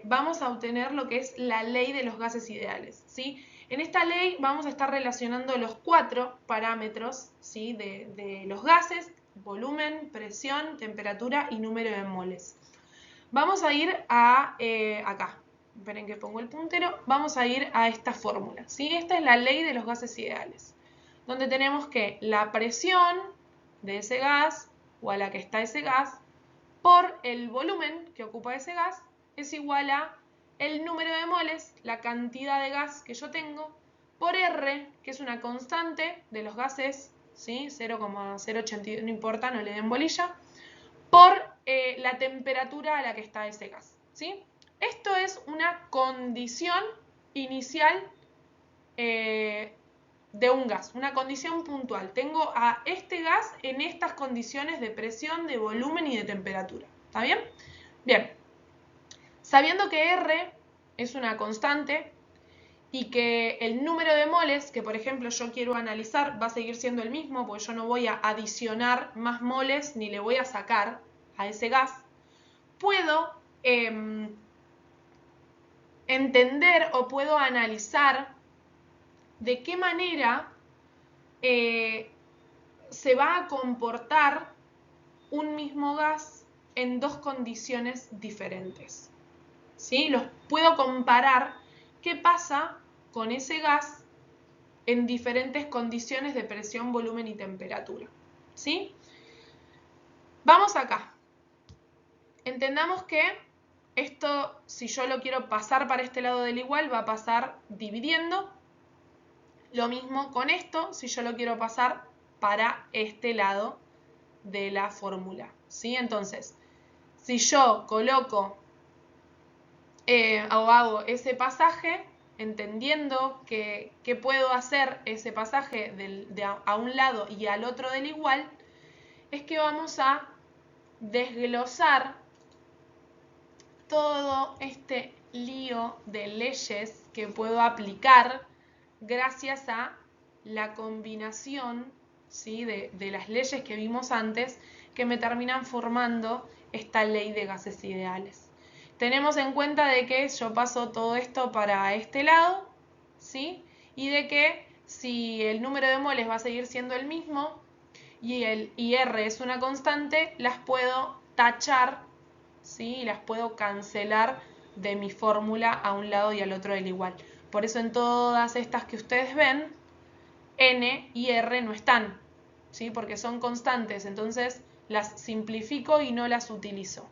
vamos a obtener lo que es la ley de los gases ideales, ¿sí? En esta ley vamos a estar relacionando los 4 parámetros, ¿sí? de los gases: volumen, presión, temperatura y número de moles. Vamos a ir a acá. Esperen que pongo el puntero. Vamos a ir a esta fórmula, ¿sí? Esta es la ley de los gases ideales, donde tenemos que la presión de ese gas, o a la que está ese gas, por el volumen que ocupa ese gas, es igual a el número de moles, la cantidad de gas que yo tengo, por R, que es una constante de los gases, ¿sí? 0,080, no importa, no le den bolilla, por la temperatura a la que está ese gas, ¿sí? Esto es una condición inicial de un gas, una condición puntual. Tengo a este gas en estas condiciones de presión, de volumen y de temperatura. ¿Está bien? Bien. Sabiendo que R es una constante y que el número de moles que, por ejemplo, yo quiero analizar va a seguir siendo el mismo, porque yo no voy a adicionar más moles ni le voy a sacar a ese gas, puedo entender o puedo analizar de qué manera se va a comportar un mismo gas en 2 condiciones diferentes, ¿sí? Los puedo comparar qué pasa con ese gas en diferentes condiciones de presión, volumen y temperatura, ¿sí? Vamos acá. Entendamos que esto, si yo lo quiero pasar para este lado del igual, va a pasar dividiendo. Lo mismo con esto, si yo lo quiero pasar para este lado, de la fórmula, ¿sí? Entonces, si yo coloco o hago ese pasaje, entendiendo que puedo hacer ese pasaje a un lado y al otro del igual, es que vamos a desglosar todo este lío de leyes que puedo aplicar gracias a la combinación, ¿sí?, de las leyes que vimos antes, que me terminan formando esta ley de gases ideales. Tenemos en cuenta de que yo paso todo esto para este lado, ¿sí?, y de que si el número de moles va a seguir siendo el mismo y R es una constante, las puedo tachar, ¿sí?, y las puedo cancelar de mi fórmula a un lado y al otro del igual. Por eso en todas estas que ustedes ven, N y R no están, ¿sí?, porque son constantes, entonces las simplifico y no las utilizo.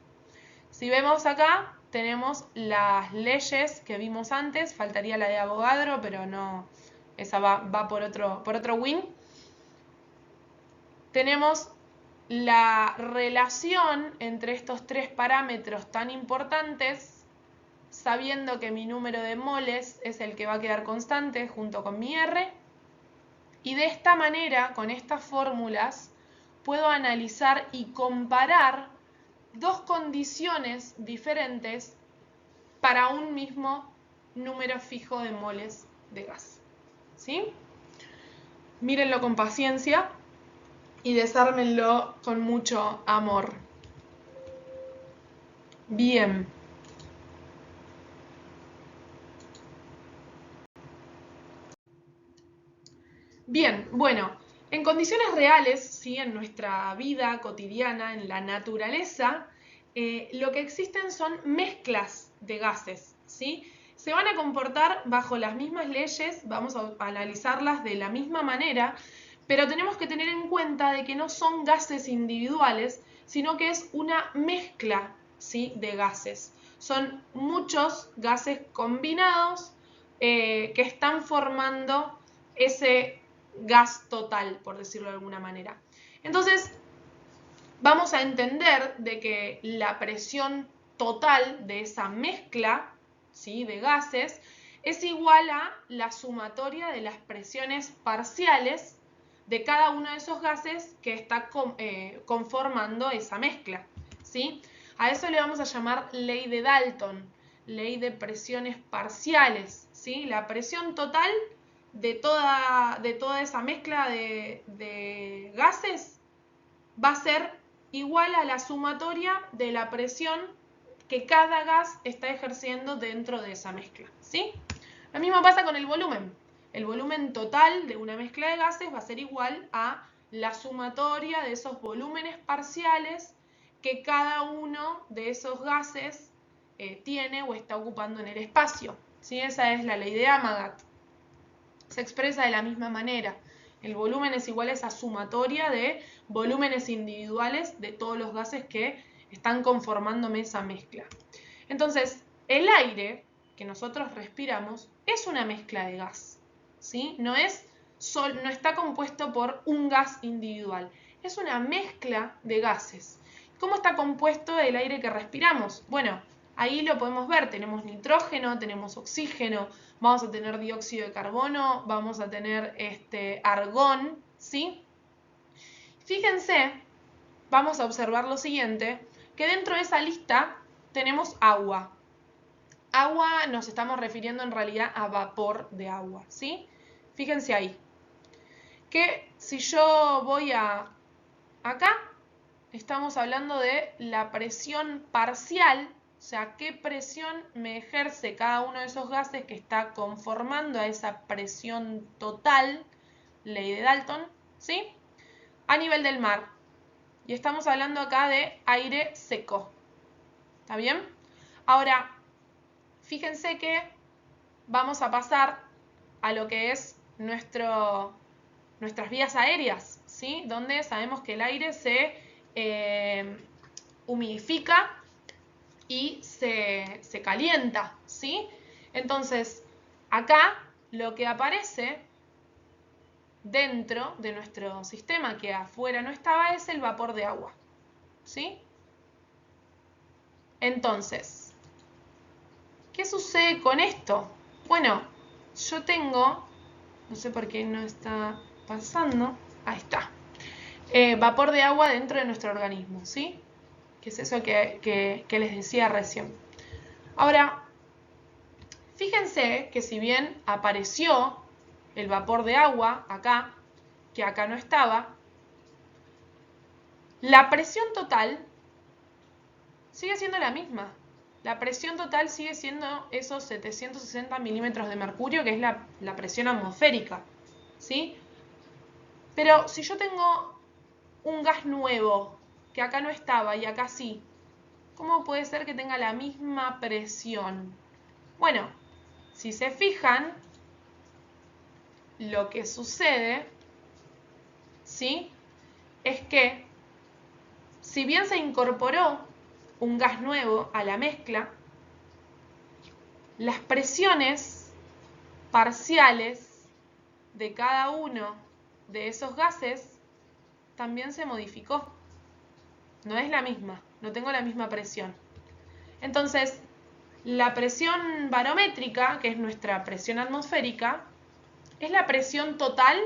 Si vemos acá, tenemos las leyes que vimos antes, faltaría la de Avogadro, pero no, esa va por otro win. Tenemos la relación entre estos tres parámetros tan importantes, sabiendo que mi número de moles es el que va a quedar constante junto con mi R. Y de esta manera, con estas fórmulas, puedo analizar y comparar dos condiciones diferentes para un mismo número fijo de moles de gas, ¿sí? Mírenlo con paciencia y desármenlo con mucho amor. Bien. Bien, bueno, en condiciones reales, ¿sí?, en nuestra vida cotidiana, en la naturaleza, lo que existen son mezclas de gases, ¿sí? Se van a comportar bajo las mismas leyes, vamos a analizarlas de la misma manera, pero tenemos que tener en cuenta de que no son gases individuales, sino que es una mezcla, ¿sí?, de gases. Son muchos gases combinados que están formando ese gas total, por decirlo de alguna manera. Entonces, vamos a entender de que la presión total de esa mezcla, ¿sí?, de gases es igual a la sumatoria de las presiones parciales de cada uno de esos gases que está conformando esa mezcla, ¿sí? A eso le vamos a llamar ley de Dalton, ley de presiones parciales, ¿sí? La presión total de toda esa mezcla de gases va a ser igual a la sumatoria de la presión que cada gas está ejerciendo dentro de esa mezcla, ¿sí? Lo mismo pasa con el volumen. El volumen total de una mezcla de gases va a ser igual a la sumatoria de esos volúmenes parciales que cada uno de esos gases tiene o está ocupando en el espacio, ¿sí? Esa es la ley de Amagat. Se expresa de la misma manera. El volumen es igual a esa sumatoria de volúmenes individuales de todos los gases que están conformándome esa mezcla. Entonces, el aire que nosotros respiramos es una mezcla de gas, ¿sí? No está compuesto por un gas individual, es una mezcla de gases. ¿Cómo está compuesto el aire que respiramos? Bueno, ahí lo podemos ver, tenemos nitrógeno, tenemos oxígeno, vamos a tener dióxido de carbono, vamos a tener argón, ¿sí? Fíjense, vamos a observar lo siguiente, que dentro de esa lista tenemos agua. Agua nos estamos refiriendo en realidad a vapor de agua, ¿sí? Fíjense ahí, que si yo voy acá, estamos hablando de la presión parcial, o sea, qué presión me ejerce cada uno de esos gases que está conformando a esa presión total, ley de Dalton, ¿sí?, a nivel del mar. Y estamos hablando acá de aire seco. ¿Está bien? Ahora, fíjense que vamos a pasar a lo que es nuestras vías aéreas, ¿sí?, donde sabemos que el aire se humidifica y se calienta, ¿sí? Entonces, acá lo que aparece dentro de nuestro sistema que afuera no estaba es el vapor de agua, ¿sí? Entonces, ¿qué sucede con esto? Bueno, yo tengo, no sé por qué no está pasando, ahí está, vapor de agua dentro de nuestro organismo, ¿sí? Que es eso que les decía recién. Ahora, fíjense que si bien apareció el vapor de agua acá, que acá no estaba, la presión total sigue siendo la misma. La presión total sigue siendo esos 760 milímetros de mercurio, que es la presión atmosférica, ¿sí? Pero si yo tengo un gas nuevo, que acá no estaba y acá sí, ¿cómo puede ser que tenga la misma presión? Bueno, si se fijan, lo que sucede, ¿sí? Es que, si bien se incorporó un gas nuevo a la mezcla, las presiones parciales de cada uno de esos gases también se modificó. No es la misma, no tengo la misma presión. Entonces, la presión barométrica, que es nuestra presión atmosférica, es la presión total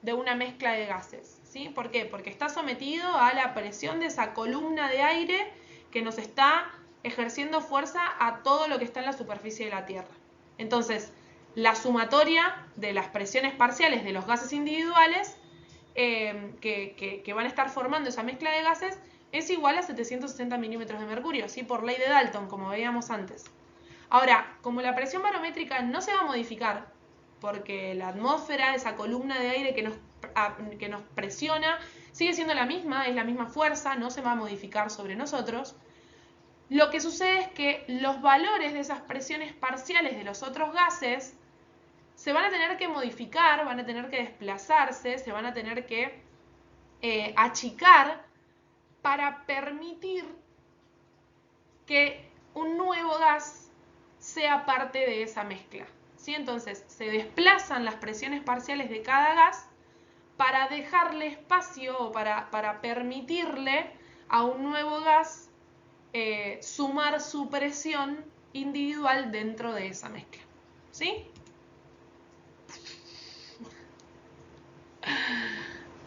de una mezcla de gases, ¿sí? ¿Por qué? Porque está sometido a la presión de esa columna de aire que nos está ejerciendo fuerza a todo lo que está en la superficie de la Tierra. Entonces, la sumatoria de las presiones parciales de los gases individuales que van a estar formando esa mezcla de gases es igual a 760 milímetros de mercurio, ¿sí? Por ley de Dalton, como veíamos antes. Ahora, como la presión barométrica no se va a modificar, porque la atmósfera, esa columna de aire que nos presiona, sigue siendo la misma, es la misma fuerza, no se va a modificar sobre nosotros, lo que sucede es que los valores de esas presiones parciales de los otros gases se van a tener que modificar, van a tener que desplazarse, se van a tener que achicar para permitir que un nuevo gas sea parte de esa mezcla, ¿sí? Entonces se desplazan las presiones parciales de cada gas para dejarle espacio o para permitirle a un nuevo gas sumar su presión individual dentro de esa mezcla, ¿sí?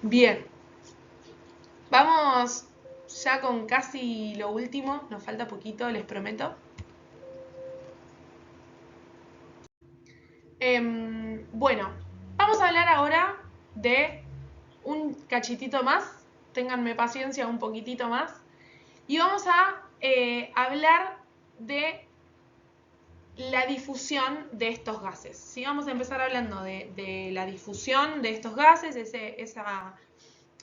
Bien, vamos ya con casi lo último, nos falta poquito, les prometo. Bueno, vamos a hablar ahora de un cachitito más, ténganme paciencia un poquitito más, y vamos a hablar de la difusión de estos gases. ¿Sí? Vamos a empezar hablando de la difusión de estos gases,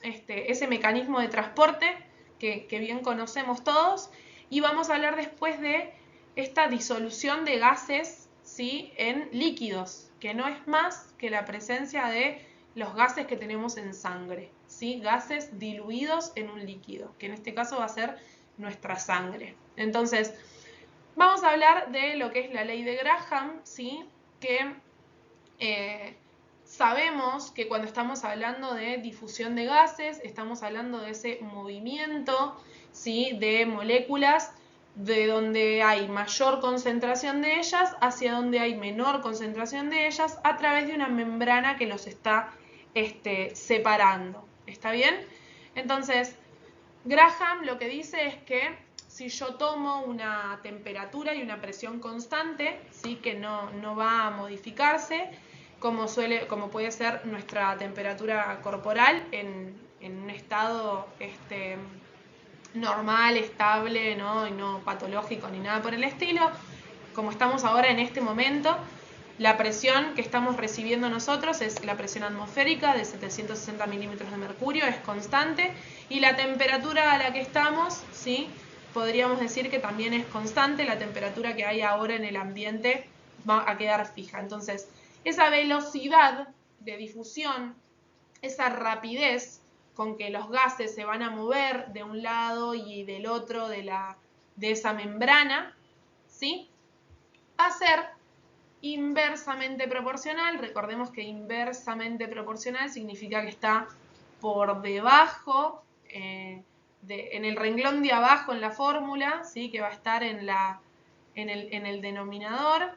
ese mecanismo de transporte que bien conocemos todos, y vamos a hablar después de esta disolución de gases, ¿sí? En líquidos, que no es más que la presencia de los gases que tenemos en sangre, ¿sí? Gases diluidos en un líquido, que en este caso va a ser nuestra sangre. Entonces, vamos a hablar de lo que es la ley de Graham, ¿sí? Que sabemos que cuando estamos hablando de difusión de gases, estamos hablando de ese movimiento, ¿sí? De moléculas de donde hay mayor concentración de ellas hacia donde hay menor concentración de ellas a través de una membrana que los está separando. ¿Está bien? Entonces, Graham lo que dice es que si yo tomo una temperatura y una presión constante, ¿sí? Que no va a modificarse, como puede ser nuestra temperatura corporal en un estado normal, estable, ¿no? Y no patológico ni nada por el estilo, como estamos ahora en este momento. La presión que estamos recibiendo nosotros es la presión atmosférica de 760 milímetros de mercurio, es constante, y la temperatura a la que estamos, ¿sí? Podríamos decir que también es constante, la temperatura que hay ahora en el ambiente va a quedar fija. Entonces, esa velocidad de difusión, esa rapidez con que los gases se van a mover de un lado y del otro de esa membrana, ¿sí? Va a ser inversamente proporcional. Recordemos que inversamente proporcional significa que está por debajo, en el renglón de abajo en la fórmula, ¿sí? Que va a estar en el denominador.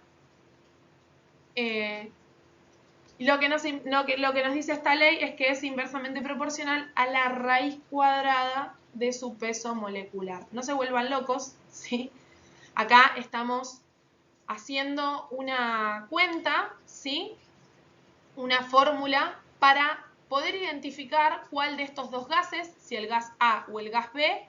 Lo que nos dice esta ley es que es inversamente proporcional a la raíz cuadrada de su peso molecular. No se vuelvan locos, ¿sí? Acá estamos haciendo una cuenta, ¿sí? Una fórmula para poder identificar cuál de estos dos gases, si el gas A o el gas B,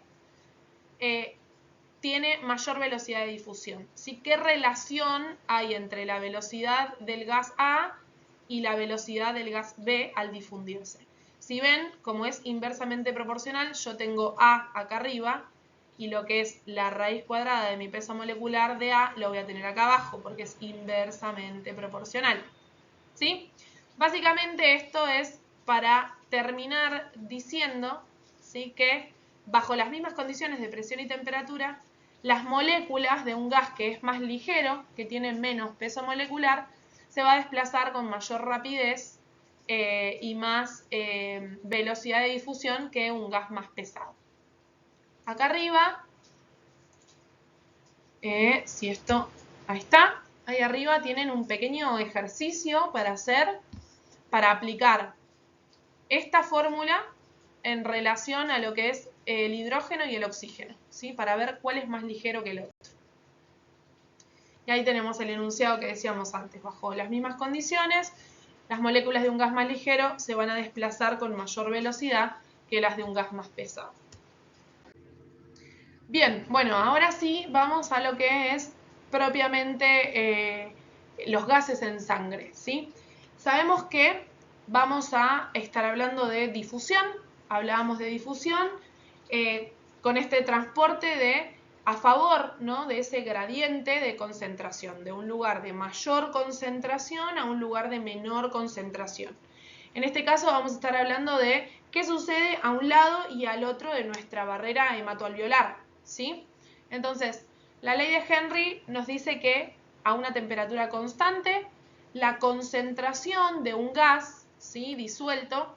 tiene mayor velocidad de difusión. ¿Sí? ¿Qué relación hay entre la velocidad del gas A y la velocidad del gas B al difundirse? Si ven, como es inversamente proporcional, yo tengo A acá arriba y lo que es la raíz cuadrada de mi peso molecular de A lo voy a tener acá abajo porque es inversamente proporcional. ¿Sí? Básicamente esto es para terminar diciendo, ¿sí? Que bajo las mismas condiciones de presión y temperatura, las moléculas de un gas que es más ligero, que tiene menos peso molecular, se va a desplazar con mayor rapidez y más velocidad de difusión que un gas más pesado. Acá arriba, si esto, ahí está, ahí arriba tienen un pequeño ejercicio para hacer, para aplicar esta fórmula en relación a lo que es el hidrógeno y el oxígeno, ¿sí? Para ver cuál es más ligero que el otro. Y ahí tenemos el enunciado que decíamos antes. Bajo las mismas condiciones, las moléculas de un gas más ligero se van a desplazar con mayor velocidad que las de un gas más pesado. Bien, bueno, ahora sí vamos a lo que es propiamente los gases en sangre, ¿sí? Sabemos que vamos a estar hablando de difusión, hablábamos de difusión con este transporte a favor, ¿no? De ese gradiente de concentración, de un lugar de mayor concentración a un lugar de menor concentración. En este caso vamos a estar hablando de qué sucede a un lado y al otro de nuestra barrera hematoalveolar, ¿sí? Entonces, la ley de Henry nos dice que a una temperatura constante, la concentración de un gas, ¿sí? Disuelto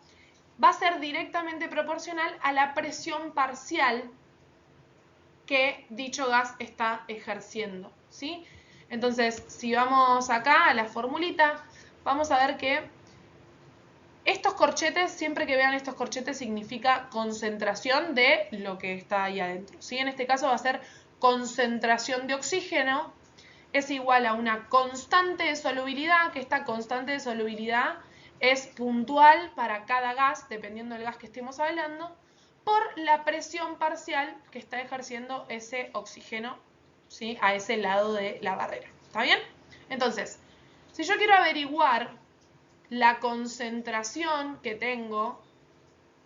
va a ser directamente proporcional a la presión parcial que dicho gas está ejerciendo, ¿sí? Entonces, si vamos acá a la formulita, vamos a ver que estos corchetes, siempre que vean estos corchetes, significa concentración de lo que está ahí adentro, ¿sí? En este caso va a ser concentración de oxígeno, es igual a una constante de solubilidad, que esta constante de solubilidad es puntual para cada gas, dependiendo del gas que estemos hablando, por la presión parcial que está ejerciendo ese oxígeno, ¿sí? A ese lado de la barrera. ¿Está bien? Entonces, si yo quiero averiguar la concentración que tengo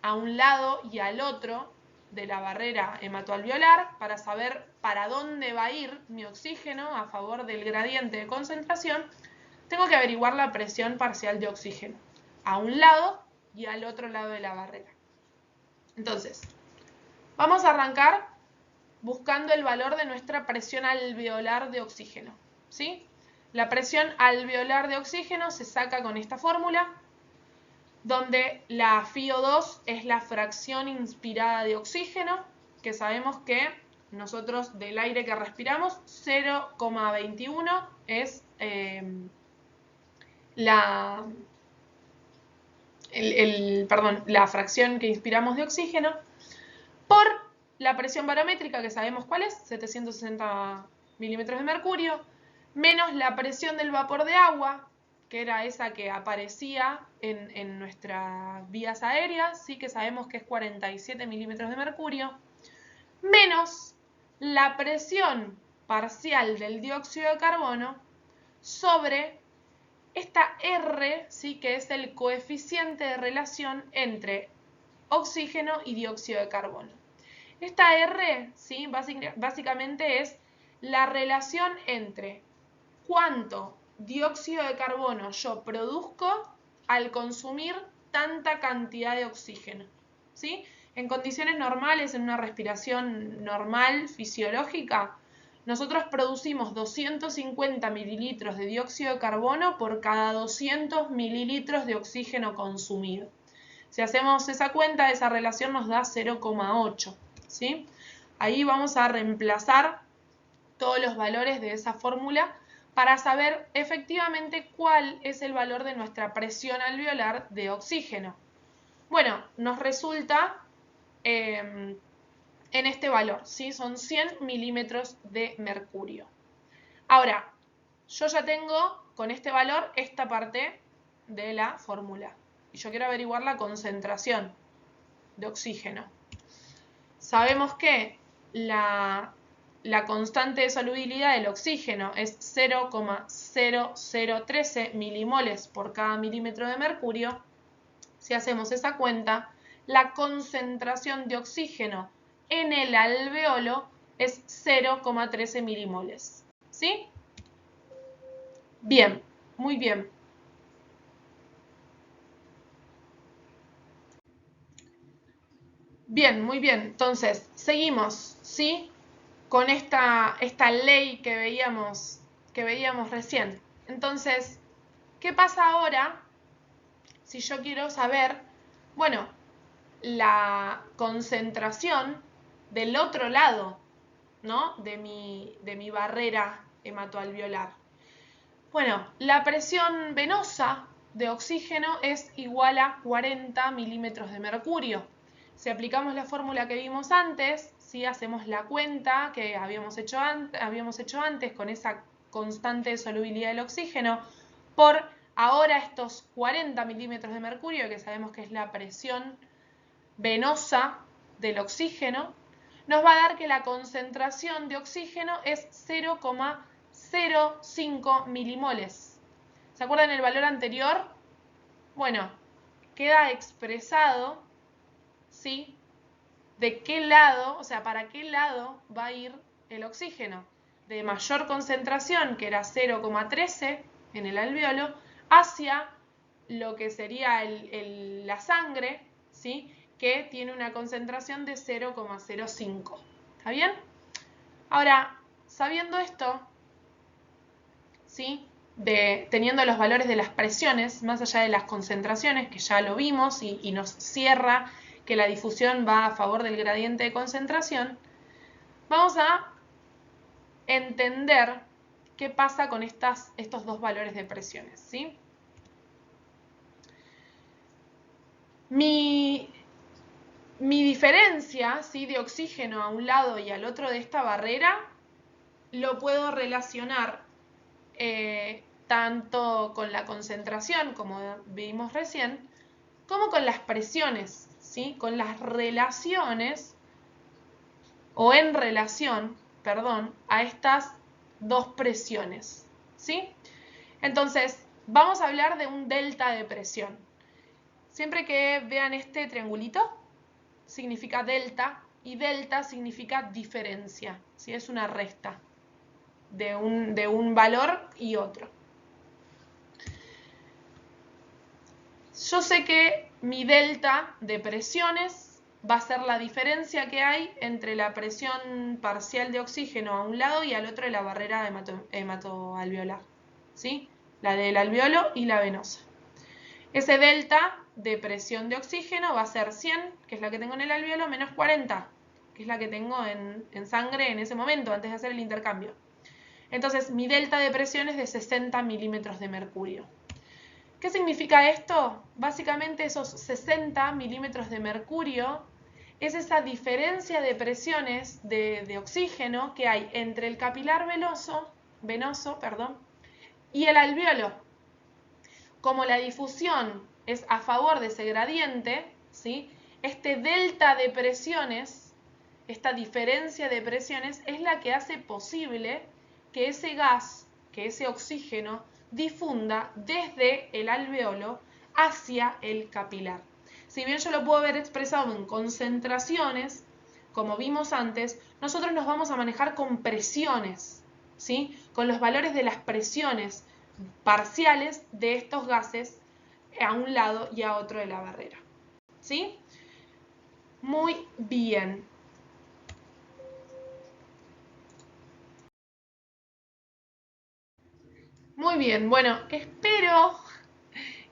a un lado y al otro de la barrera hematoalveolar para saber para dónde va a ir mi oxígeno a favor del gradiente de concentración, tengo que averiguar la presión parcial de oxígeno a un lado y al otro lado de la barrera. Entonces, vamos a arrancar buscando el valor de nuestra presión alveolar de oxígeno, ¿sí? La presión alveolar de oxígeno se saca con esta fórmula, donde la FiO2 es la fracción inspirada de oxígeno, que sabemos que nosotros del aire que respiramos, 0,21 es la fracción que inspiramos de oxígeno, por la presión barométrica, que sabemos cuál es, 760 milímetros de mercurio, menos la presión del vapor de agua, que era esa que aparecía en nuestras vías aéreas, sí que sabemos que es 47 milímetros de mercurio, menos la presión parcial del dióxido de carbono sobre esta R, ¿sí? Que es el coeficiente de relación entre oxígeno y dióxido de carbono. Esta R, ¿sí? Básicamente es la relación entre cuánto dióxido de carbono yo produzco al consumir tanta cantidad de oxígeno, ¿sí? En condiciones normales, en una respiración normal, fisiológica, nosotros producimos 250 mililitros de dióxido de carbono por cada 200 mililitros de oxígeno consumido. Si hacemos esa cuenta, esa relación nos da 0,8, ¿sí? Ahí vamos a reemplazar todos los valores de esa fórmula para saber efectivamente cuál es el valor de nuestra presión alveolar de oxígeno. Bueno, nos resulta en este valor, ¿sí? Son 100 milímetros de mercurio. Ahora, yo ya tengo con este valor esta parte de la fórmula. Y yo quiero averiguar la concentración de oxígeno. Sabemos que la constante de solubilidad del oxígeno es 0,0013 milimoles por cada milímetro de mercurio. Si hacemos esa cuenta, la concentración de oxígeno en el alveolo es 0,13 milimoles. ¿Sí? Bien, muy bien. Bien, muy bien. Entonces, seguimos, ¿sí? Con esta ley que veíamos recién. Entonces, ¿qué pasa ahora si yo quiero saber, bueno, la concentración del otro lado, ¿no? de mi barrera hematoalveolar? Bueno, la presión venosa de oxígeno es igual a 40 milímetros de mercurio. Si aplicamos la fórmula que vimos antes, si hacemos la cuenta que habíamos hecho antes con esa constante de solubilidad del oxígeno por ahora estos 40 milímetros de mercurio, que sabemos que es la presión venosa del oxígeno, nos va a dar que la concentración de oxígeno es 0,05 milimoles. ¿Se acuerdan el valor anterior? Bueno, queda expresado, ¿sí? De qué lado, o sea, para qué lado va a ir el oxígeno. De mayor concentración, que era 0,13 en el alveolo, hacia lo que sería la sangre, ¿sí? Que tiene una concentración de 0,05. ¿Está bien? Ahora, sabiendo esto, ¿sí? Teniendo los valores de las presiones, más allá de las concentraciones, que ya lo vimos y nos cierra que la difusión va a favor del gradiente de concentración, vamos a entender qué pasa con estos dos valores de presiones, ¿sí? Mi diferencia, ¿sí? de oxígeno a un lado y al otro de esta barrera lo puedo relacionar tanto con la concentración, como vimos recién, como con las presiones, ¿sí? Con las relaciones o en relación, perdón, a estas dos presiones, ¿sí? Entonces, vamos a hablar de un delta de presión. Siempre que vean este triangulito, significa delta, y delta significa diferencia, ¿sí? Es una resta de un valor y otro. Yo sé que mi delta de presiones va a ser la diferencia que hay entre la presión parcial de oxígeno a un lado y al otro de la barrera hematoalveolar, ¿sí? La del alveolo y la venosa. Ese delta de presión de oxígeno va a ser 100, que es la que tengo en el alveolo, menos 40, que es la que tengo en sangre en ese momento, antes de hacer el intercambio. Entonces, mi delta de presión es de 60 milímetros de mercurio. ¿Qué significa esto? Básicamente esos 60 milímetros de mercurio es esa diferencia de presiones de oxígeno que hay entre el capilar venoso y el alveolo. Como la difusión es a favor de ese gradiente, ¿sí? Este delta de presiones, esta diferencia de presiones, es la que hace posible que ese gas, que ese oxígeno, difunda desde el alveolo hacia el capilar. Si bien yo lo puedo ver expresado en concentraciones, como vimos antes, nosotros nos vamos a manejar con presiones, ¿sí? Con los valores de las presiones parciales de estos gases a un lado y a otro de la barrera, ¿sí? Muy bien. Muy bien, bueno, espero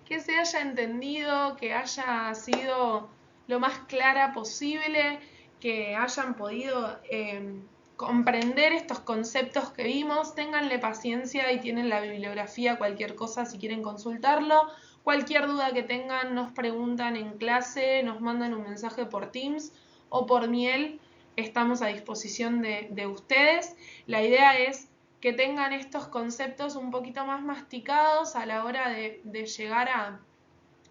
que se haya entendido, que haya sido lo más clara posible, que hayan podido comprender estos conceptos que vimos. Ténganle paciencia y tienen la bibliografía, cualquier cosa si quieren consultarlo. Cualquier duda que tengan nos preguntan en clase, nos mandan un mensaje por Teams o por Miel. Estamos a disposición de ustedes. La idea es que tengan estos conceptos un poquito más masticados a la hora de llegar a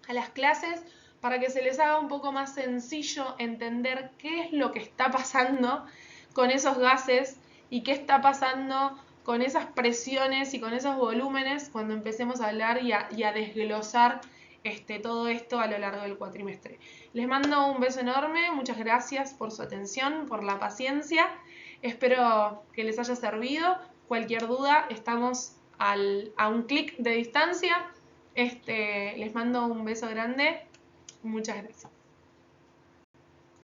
las clases, para que se les haga un poco más sencillo entender qué es lo que está pasando con esos gases y qué está pasando con esas presiones y con esos volúmenes cuando empecemos a hablar y a desglosar todo esto a lo largo del cuatrimestre. Les mando un beso enorme, muchas gracias por su atención, por la paciencia. Espero que les haya servido. Cualquier duda, estamos a un clic de distancia. Les mando un beso grande. Muchas gracias.